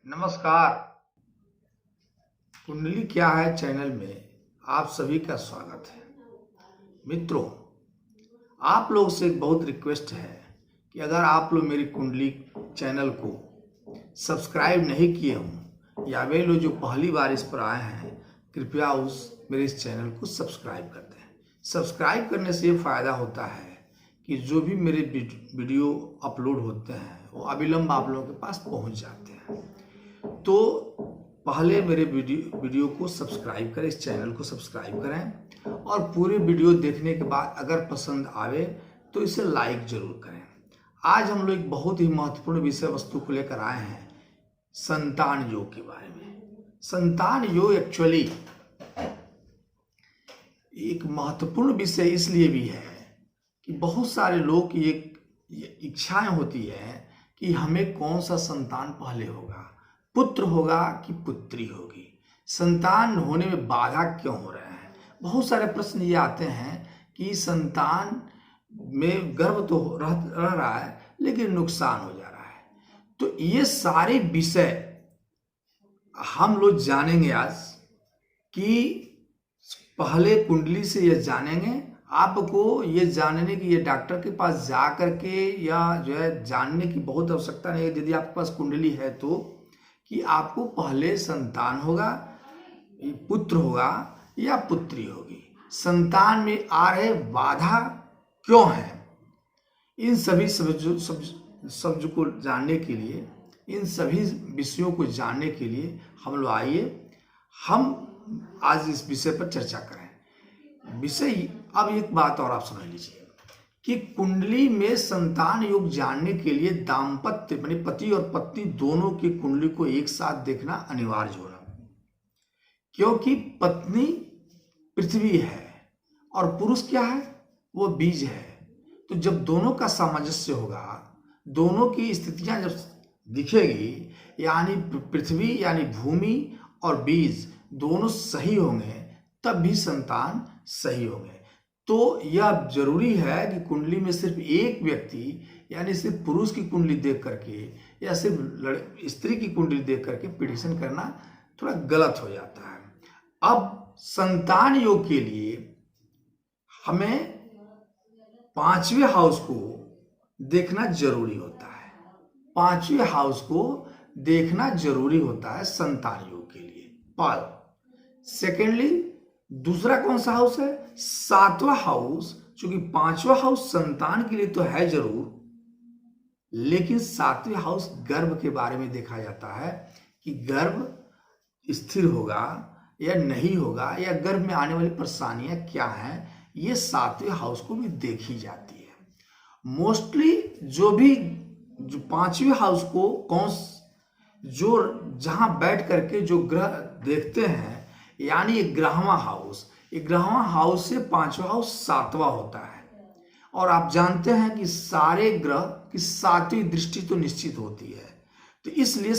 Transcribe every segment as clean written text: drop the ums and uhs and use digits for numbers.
नमस्कार। कुंडली क्या है चैनल में आप सभी का स्वागत है। मित्रों, आप लोग से एक बहुत रिक्वेस्ट है कि अगर आप लोग मेरी कुंडली चैनल को सब्सक्राइब नहीं किए हों या वे लोग जो पहली बार इस पर आए हैं, कृपया मेरे इस चैनल को सब्सक्राइब कर दें। सब्सक्राइब करने से ये फ़ायदा होता है कि जो भी मेरे वीडियो अपलोड होते हैं वो अविलंब आप लोगों के पास पहुंच जाते हैं। तो पहले मेरे वीडियो को सब्सक्राइब करें, इस चैनल को सब्सक्राइब करें और पूरे वीडियो देखने के बाद अगर पसंद आवे तो इसे लाइक जरूर करें। आज हम लोग एक बहुत ही महत्वपूर्ण विषय वस्तु को लेकर आए हैं, संतान योग के बारे में। संतान योग एक्चुअली एक महत्वपूर्ण विषय इसलिए भी है कि बहुत सारे लोग की एक इच्छाएं होती है कि हमें कौन सा संतान पहले होगा, पुत्र होगा कि पुत्री होगी, संतान होने में बाधा क्यों हो रहे हैं। बहुत सारे प्रश्न ये आते हैं कि संतान में गर्भ तो रह रहा है लेकिन नुकसान हो जा रहा है। तो ये सारे विषय हम लोग जानेंगे आज कि पहले कुंडली से ये जानेंगे। आपको ये जानने की, ये डॉक्टर के पास जा करके या जो है जानने की बहुत आवश्यकता नहीं है। यदि आपके पास कुंडली है तो कि आपको पहले संतान होगा, पुत्र होगा या पुत्री होगी, संतान में आ रहे बाधा क्यों है, इन सभी सब्ज को जानने के लिए, इन सभी विषयों को जानने के लिए हम लोग आइए हम आज इस विषय पर चर्चा करें। विषय अब एक बात और आप समझ लीजिए कि कुंडली में संतान योग जानने के लिए दाम्पत्य माने पति और पत्नी दोनों की कुंडली को एक साथ देखना अनिवार्य होगा, क्योंकि पत्नी पृथ्वी है और पुरुष क्या है, वो बीज है। तो जब दोनों का सामंजस्य होगा, दोनों की स्थितियां जब दिखेगी, यानी पृथ्वी यानी भूमि और बीज दोनों सही होंगे, तब भी संतान सही होंगे। तो यह जरूरी है कि कुंडली में सिर्फ एक व्यक्ति यानी सिर्फ पुरुष की कुंडली देख करके या सिर्फ स्त्री की कुंडली देख करके प्रेडिक्शन करना थोड़ा गलत हो जाता है। अब संतान योग के लिए हमें पांचवें हाउस को देखना जरूरी होता है। पांचवें हाउस को देखना जरूरी होता है संतान योग के लिए। पर सेकेंडली दूसरा कौन सा हाउस है, सातवां हाउस। चूंकि पांचवा हाउस संतान के लिए तो है जरूर, लेकिन सातवें हाउस गर्भ के बारे में देखा जाता है कि गर्भ स्थिर होगा या नहीं होगा, या गर्भ में आने वाली परेशानियां क्या हैं, ये सातवें हाउस को भी देखी जाती है। मोस्टली जो पांचवें हाउस को जो जहां बैठ करके जो ग्रह देखते हैं, यानी 11वां हाउस, 11वां हाउस से पांचवा हाउस सातवां होता है। और आप जानते हैं कि सारे ग्रह की सातवीं दृष्टि तो निश्चित होती है। तो इसलिए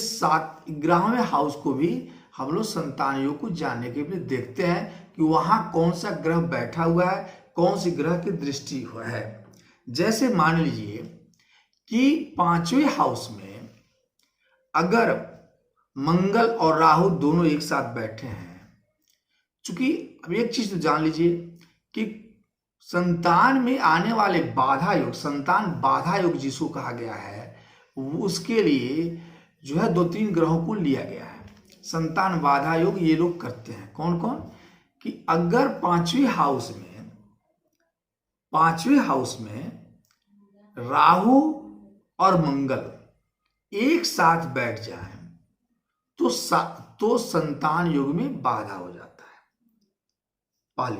11वें हाउस को भी हम लोग संतान योग को जानने के लिए देखते हैं कि वहां कौन सा ग्रह बैठा हुआ है, कौन सी ग्रह की दृष्टि है। जैसे मान लीजिए कि पांचवें हाउस में अगर मंगल और राहु दोनों एक साथ बैठे हैं, चूंकि अब एक चीज तो जान लीजिए कि संतान में आने वाले बाधा योग, संतान बाधा योग जिसको कहा गया है, उसके लिए जो है 2-3 ग्रहों को लिया गया है। संतान बाधा योग ये लोग करते हैं कौन कौन, कि अगर पांचवें हाउस में राहु और मंगल एक साथ बैठ जाए तो संतान योग में बाधा हो जाता है पहले।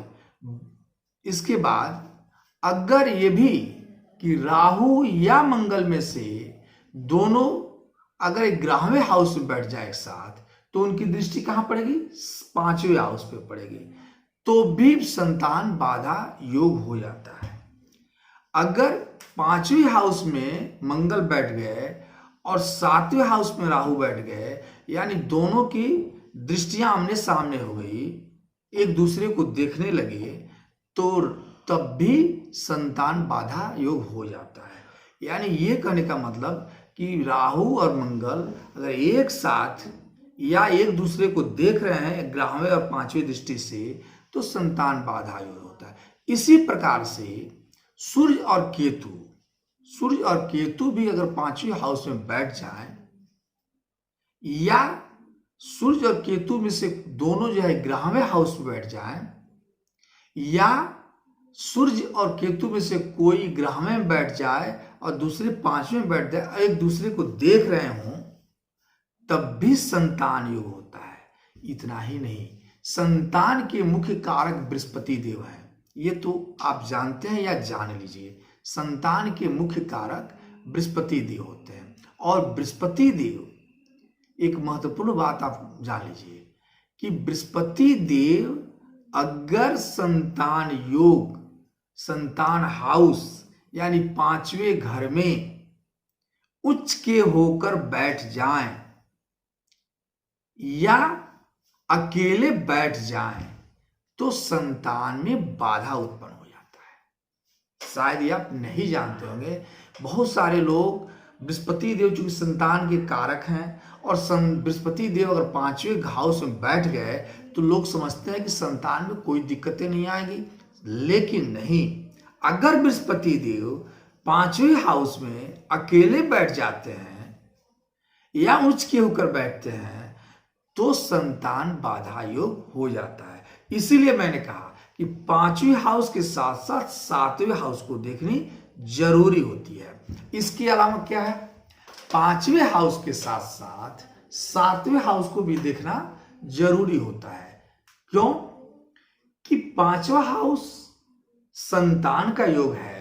इसके बाद अगर ये भी कि राहु या मंगल में से दोनों अगर 11वें हाउस में बैठ जाए एक साथ, तो उनकी दृष्टि कहां पड़ेगी, पांचवें हाउस पे पड़ेगी, तो भी संतान बाधा योग हो जाता है। अगर पांचवें हाउस में मंगल बैठ गए और सातवें हाउस में राहु बैठ गए, यानी दोनों की दृष्टियां आमने सामने हो गई, एक दूसरे को देखने लगे, तो तब भी संतान बाधा योग हो जाता है। यानी ये कहने का मतलब कि राहु और मंगल अगर एक साथ या एक दूसरे को देख रहे हैं 11वें और 5वें दृष्टि से तो संतान बाधा योग होता है। इसी प्रकार से सूर्य और केतु भी अगर 5वें हाउस में बैठ जाए या सूर्य और केतु में से दोनों जो है 11वें हाउस में बैठ जाए या सूर्य और केतु में से कोई 11वें में बैठ जाए और दूसरे 5वें में बैठ जाए, एक दूसरे को देख रहे हों, तब भी संतान योग होता है। इतना ही नहीं, संतान के मुख्य कारक बृहस्पति देव हैं। ये तो आप जानते हैं या जान लीजिए, संतान के मुख्य कारक बृहस्पति देव होते हैं। और बृहस्पति देव, एक महत्वपूर्ण बात आप जान लीजिए कि बृहस्पति देव अगर संतान योग, संतान हाउस यानी 5वें घर में उच्च के होकर बैठ जाएं या अकेले बैठ जाएं तो संतान में बाधा उत्पन्न हो जाता है। शायद ये आप नहीं जानते होंगे, बहुत सारे लोग बृहस्पति देव चूंकि संतान के कारक हैं और बृहस्पति देव अगर 5वें हाउस में बैठ गए तो लोग समझते हैं कि संतान में कोई दिक्कतें नहीं आएगी, लेकिन नहीं। अगर बृहस्पति देव 5वें हाउस में अकेले बैठ जाते हैं या उच्च के होकर बैठते हैं तो संतान बाधा योग हो जाता है। इसीलिए मैंने कहा कि 5वें हाउस के साथ साथ 7वें हाउस को देखनी जरूरी होती है। इसके अलावा क्या है, 5वें हाउस के साथ साथ 7वें हाउस को भी देखना जरूरी होता है। क्यों? कि 5वां हाउस संतान का योग है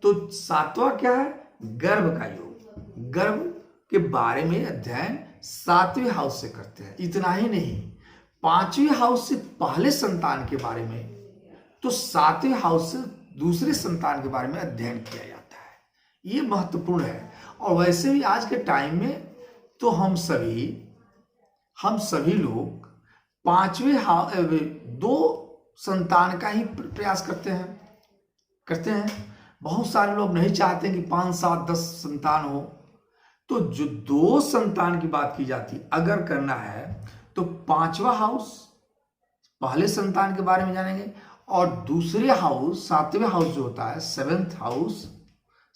तो 7वां क्या है, गर्भ का योग। गर्भ के बारे में अध्ययन 7वें हाउस से करते हैं। इतना ही नहीं, 5वें हाउस से पहले संतान के बारे में तो 7वें हाउस से दूसरे संतान के बारे में अध्ययन किया जाता है। ये महत्वपूर्ण है। और वैसे भी आज के टाइम में तो हम सभी लोग 2 संतान का ही प्रयास करते हैं। बहुत सारे लोग नहीं चाहते कि 5, 7, 10 संतान हो, तो जो 2 संतान की बात की जाती, अगर करना है तो 5वां हाउस पहले संतान के बारे में जानेंगे और दूसरे हाउस 7वें हाउस जो होता है 7th हाउस,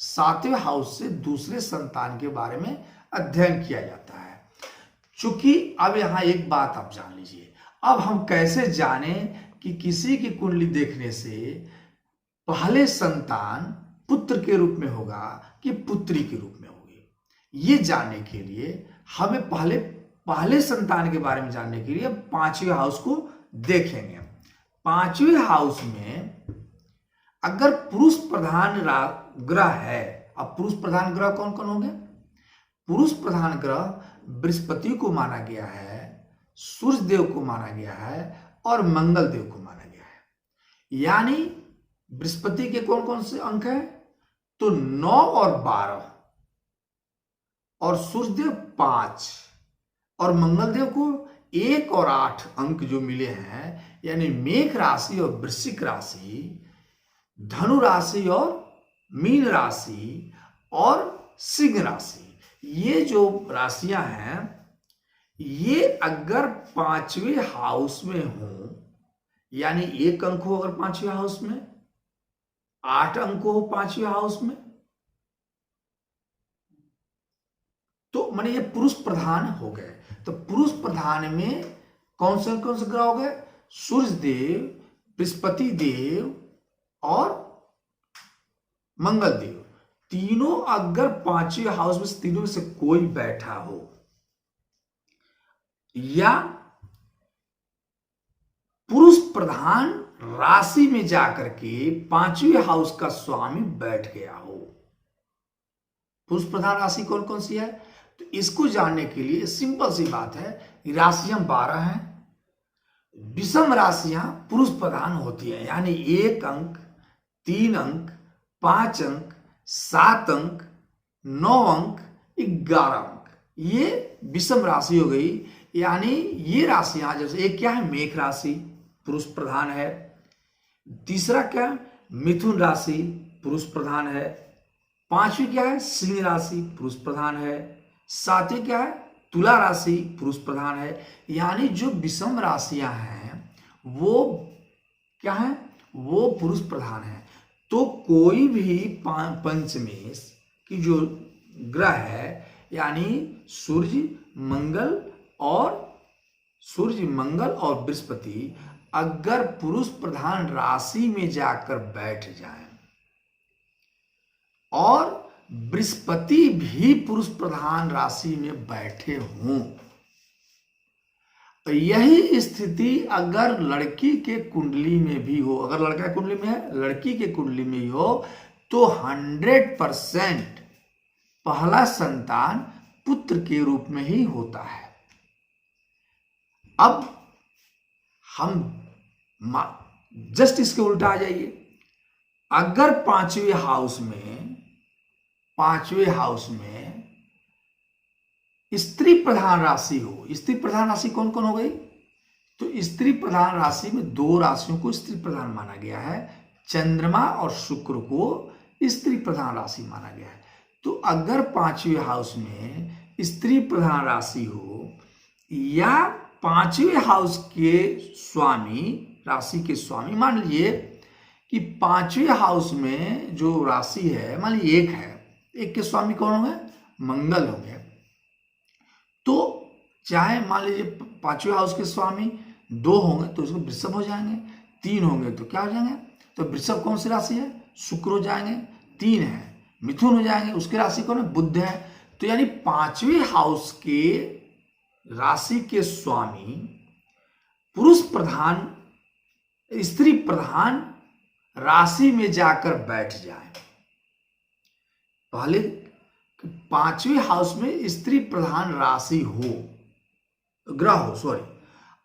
7वें हाउस से दूसरे संतान के बारे में अध्ययन किया जाता है। चूंकि अब यहां एक बात आप जान लीजिए, अब हम कैसे जाने कि किसी की कुंडली देखने से पहले संतान पुत्र के रूप में होगा कि पुत्री के रूप में होगी, ये जानने के लिए हमें पहले संतान के बारे में जानने के लिए 5वें हाउस को देखेंगे। 5वें हाउस में अगर पुरुष प्रधान ग्रह है, अब पुरुष प्रधान ग्रह कौन कौन होंगे? पुरुष प्रधान ग्रह बृहस्पति को माना गया है, सूर्य देव को माना गया है और मंगल देव को माना गया है। यानी बृहस्पति के कौन कौन से अंक हैं? तो 9 और 12, और सूर्यदेव 5 और मंगल देव को 1 और 8 अंक जो मिले हैं। यानी मेष राशि और वृश्चिक राशि, धनु राशि और मीन राशि और सिंह राशि, ये जो राशियां हैं ये अगर 5वें हाउस में हो, यानी 1 अंक हो अगर 5वें हाउस में, 8 अंक हो 5वें हाउस में, तो माने ये पुरुष प्रधान हो गए। तो पुरुष प्रधान में कौन से ग्रह हो गए? सूर्य देव, बृहस्पति देव और मंगल देव। तीनों अगर 5वें हाउस में, तीनों में से कोई बैठा हो या पुरुष प्रधान राशि में जाकर के 5वें हाउस का स्वामी बैठ गया हो। पुरुष प्रधान राशि कौन कौन सी है? तो इसको जानने के लिए सिंपल सी बात है, राशियां 12 हैं। विषम राशियां पुरुष प्रधान होती है, यानी 1 अंक, 3 अंक, 5 अंक, 7 अंक, 9 अंक, 11 अंक, ये विषम राशि हो गई। यानी ये राशियां, जैसे एक क्या है, मेष राशि पुरुष प्रधान है। तीसरा क्या है, मिथुन राशि पुरुष प्रधान है। 5वीं क्या है? सिंह राशि पुरुष प्रधान है। 7वीं क्या है? तुला राशि पुरुष प्रधान है। यानी जो विषम राशियां हैं वो क्या है? वो पुरुष प्रधान है। तो कोई भी पंचमेश की जो ग्रह है यानी सूर्य मंगल और बृहस्पति अगर पुरुष प्रधान राशि में जाकर बैठ जाएं और बृहस्पति भी पुरुष प्रधान राशि में बैठे हों, तो यही स्थिति अगर लड़की के कुंडली में भी हो, अगर लड़का कुंडली में है, लड़की के कुंडली में ही हो, तो 100% पहला संतान पुत्र के रूप में ही होता है। अब हम जस्ट इसके उल्टा आ जाइए। अगर पांचवें हाउस में स्त्री प्रधान राशि हो, स्त्री प्रधान राशि कौन कौन हो गई? तो स्त्री प्रधान राशि में 2 राशियों को स्त्री प्रधान माना गया है, चंद्रमा और शुक्र को स्त्री प्रधान राशि माना गया है। तो अगर 5वें हाउस में स्त्री प्रधान राशि हो या 5वें हाउस के स्वामी, राशि के स्वामी, मान लीजिए कि 5वें हाउस में जो राशि है, मान लीजिए 1 है, 1 के स्वामी कौन होंगे? मंगल होंगे। तो चाहे मान लीजिए 5वें हाउस के स्वामी 2 होंगे तो उसको वृषभ हो जाएंगे, 3 होंगे तो क्या हो जाएंगे? तो वृषभ कौन सी राशि है? शुक्र हो जाएंगे। 3 है मिथुन हो जाएंगे, उसकी राशि कौन है? बुध है। तो यानी 5वें हाउस के राशि के स्वामी पुरुष प्रधान स्त्री प्रधान राशि में जाकर बैठ जाए। पहले 5वें हाउस में स्त्री प्रधान राशि हो, ग्रह हो, सॉरी,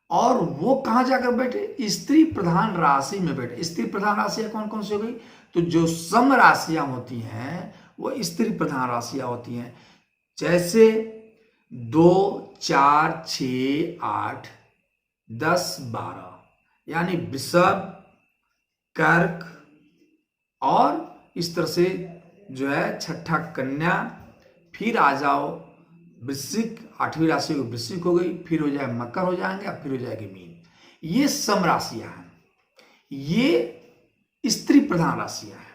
और वो कहां जाकर बैठे? स्त्री प्रधान राशि में बैठे। स्त्री प्रधान राशियां कौन कौन सी हो गई? तो जो सम राशियां होती हैं वो स्त्री प्रधान राशियां होती हैं, जैसे 2, 4, 6, 8, 10, 12, यानी वृषभ, कर्क और इस तरह से जो है 6ठा कन्या, फिर आ जाओ वृश्चिक, 8वीं राशि को वृश्चिक हो गई, फिर हो जाए मकर हो जाएंगे, अब फिर हो जाएगी मीन। ये सम राशियां हैं, ये स्त्री प्रधान राशियां हैं।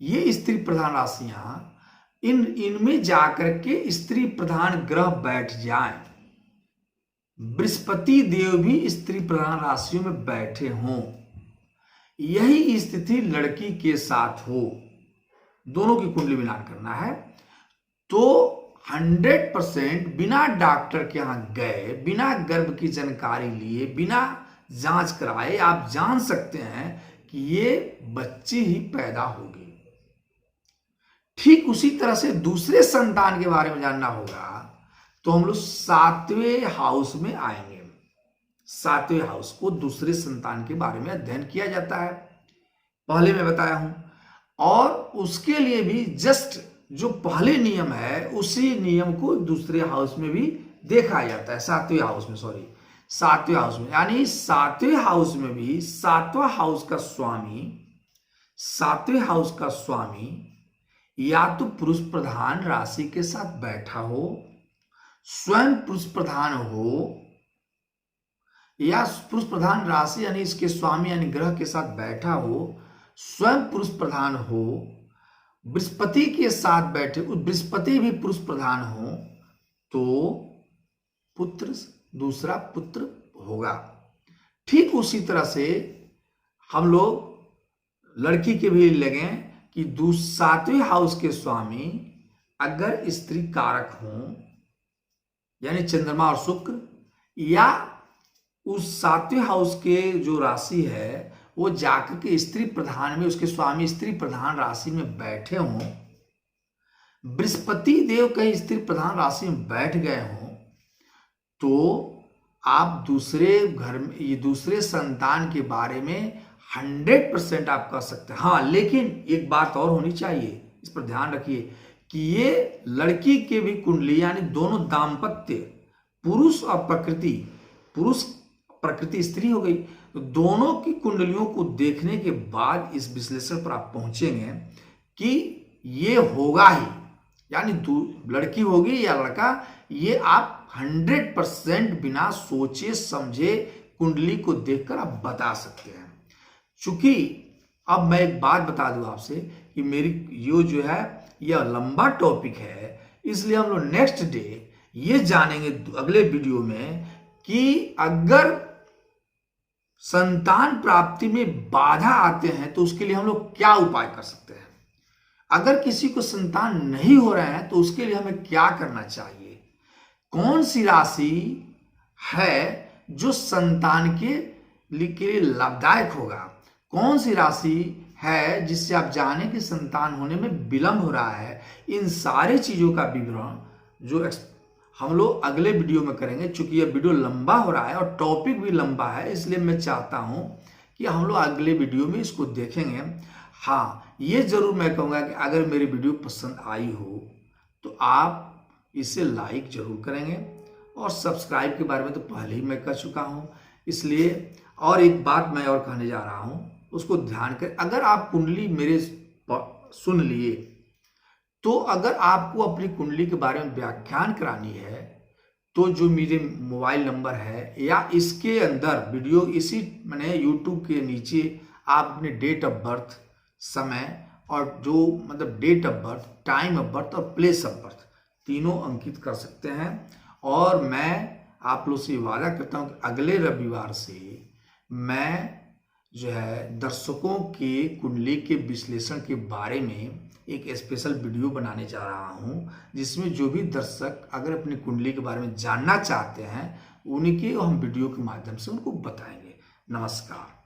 ये स्त्री प्रधान राशियां इनमें जाकर के स्त्री प्रधान ग्रह बैठ जाएं, बृहस्पति देव भी स्त्री प्रधान राशियों में बैठे हों, यही स्थिति लड़की के साथ हो, दोनों की कुंडली मिलान करना है, तो 100% बिना डॉक्टर के यहां गए, बिना गर्भ की जानकारी लिए, बिना जांच कराए आप जान सकते हैं कि ये बच्ची ही पैदा होगी। ठीक उसी तरह से दूसरे संतान के बारे में जानना होगा तो हम लोग 7वें हाउस में आएंगे। 7वें हाउस को दूसरे संतान के बारे में अध्ययन किया जाता है, पहले मैं बताया हूं, और उसके लिए भी जस्ट जो पहले नियम है उसी नियम को दूसरे हाउस में भी देखा जाता है। 7वें हाउस में, सॉरी 7वें हाउस में, यानी 7वें हाउस में भी 7वां हाउस का स्वामी, 7वें हाउस का स्वामी या तो पुरुष प्रधान राशि के साथ बैठा हो, स्वयं पुरुष प्रधान हो, या पुरुष प्रधान राशि यानी इसके स्वामी यानी ग्रह के साथ बैठा हो, स्वयं पुरुष प्रधान हो, बृहस्पति के साथ बैठे, बृहस्पति भी पुरुष प्रधान हो, तो पुत्र, दूसरा पुत्र होगा। ठीक उसी तरह से हम लोग लड़की के भी लगे कि 7वें हाउस के स्वामी अगर स्त्री कारक हों, यानी चंद्रमा और शुक्र, या उस 7वें हाउस के जो राशि है वो जाकर के स्त्री प्रधान में, उसके स्वामी स्त्री प्रधान राशि में बैठे हों, बृहस्पति देव कहीं स्त्री प्रधान राशि में बैठ गए हों, तो आप दूसरे घर में, ये दूसरे संतान के बारे में 100% आप कह सकते हैं। हाँ, लेकिन एक बात और होनी चाहिए, इस पर ध्यान रखिए कि ये लड़की के भी कुंडली यानी दोनों दाम्पत्य, पुरुष और प्रकृति, पुरुष प्रकृति स्त्री हो गई, तो दोनों की कुंडलियों को देखने के बाद इस विश्लेषण पर आप पहुंचेंगे कि ये होगा ही, यानी लड़की होगी या लड़का, ये आप 100% बिना सोचे समझे कुंडली को देखकर आप बता सकते हैं। चूंकि अब मैं एक बात बता दूं आपसे कि मेरी ये जो है यह लंबा टॉपिक है, इसलिए हम लोग नेक्स्ट डे ये जानेंगे अगले वीडियो में कि अगर संतान प्राप्ति में बाधा आते हैं तो उसके लिए हम लोग क्या उपाय कर सकते हैं। अगर किसी को संतान नहीं हो रहा है तो उसके लिए हमें क्या करना चाहिए, कौन सी राशि है जो संतान के लिए लाभदायक होगा, कौन सी राशि है जिससे आप जाने कि संतान होने में विलंब हो रहा है। इन सारी चीजों का विवरण जो हम लोग अगले वीडियो में करेंगे। चूंकि यह वीडियो लंबा हो रहा है और टॉपिक भी लंबा है, इसलिए मैं चाहता हूं कि हम लोग अगले वीडियो में इसको देखेंगे। हाँ, ये जरूर मैं कहूँगा कि अगर मेरी वीडियो पसंद आई हो तो आप इसे लाइक जरूर करेंगे, और सब्सक्राइब के बारे में तो पहले ही मैं कर चुका हूँ, इसलिए और एक बात मैं और कहने जा रहा हूँ, उसको ध्यान कर। अगर आप कुंडली मेरे सुन लिए तो अगर आपको अपनी कुंडली के बारे में व्याख्यान करानी है तो जो मेरे मोबाइल नंबर है या इसके अंदर वीडियो इसी मैंने यूट्यूब के नीचे आप अपने डेट ऑफ बर्थ, समय और जो मतलब date of birth, time of birth और प्लेस ऑफ बर्थ तीनों अंकित कर सकते हैं। और मैं आप लोग से वादा करता हूं कि अगले रविवार से मैं जो है दर्शकों के कुंडली के विश्लेषण के बारे में एक स्पेशल वीडियो बनाने जा रहा हूं, जिसमें जो भी दर्शक अगर अपनी कुंडली के बारे में जानना चाहते हैं उनके हम वीडियो के माध्यम से उनको बताएंगे। नमस्कार।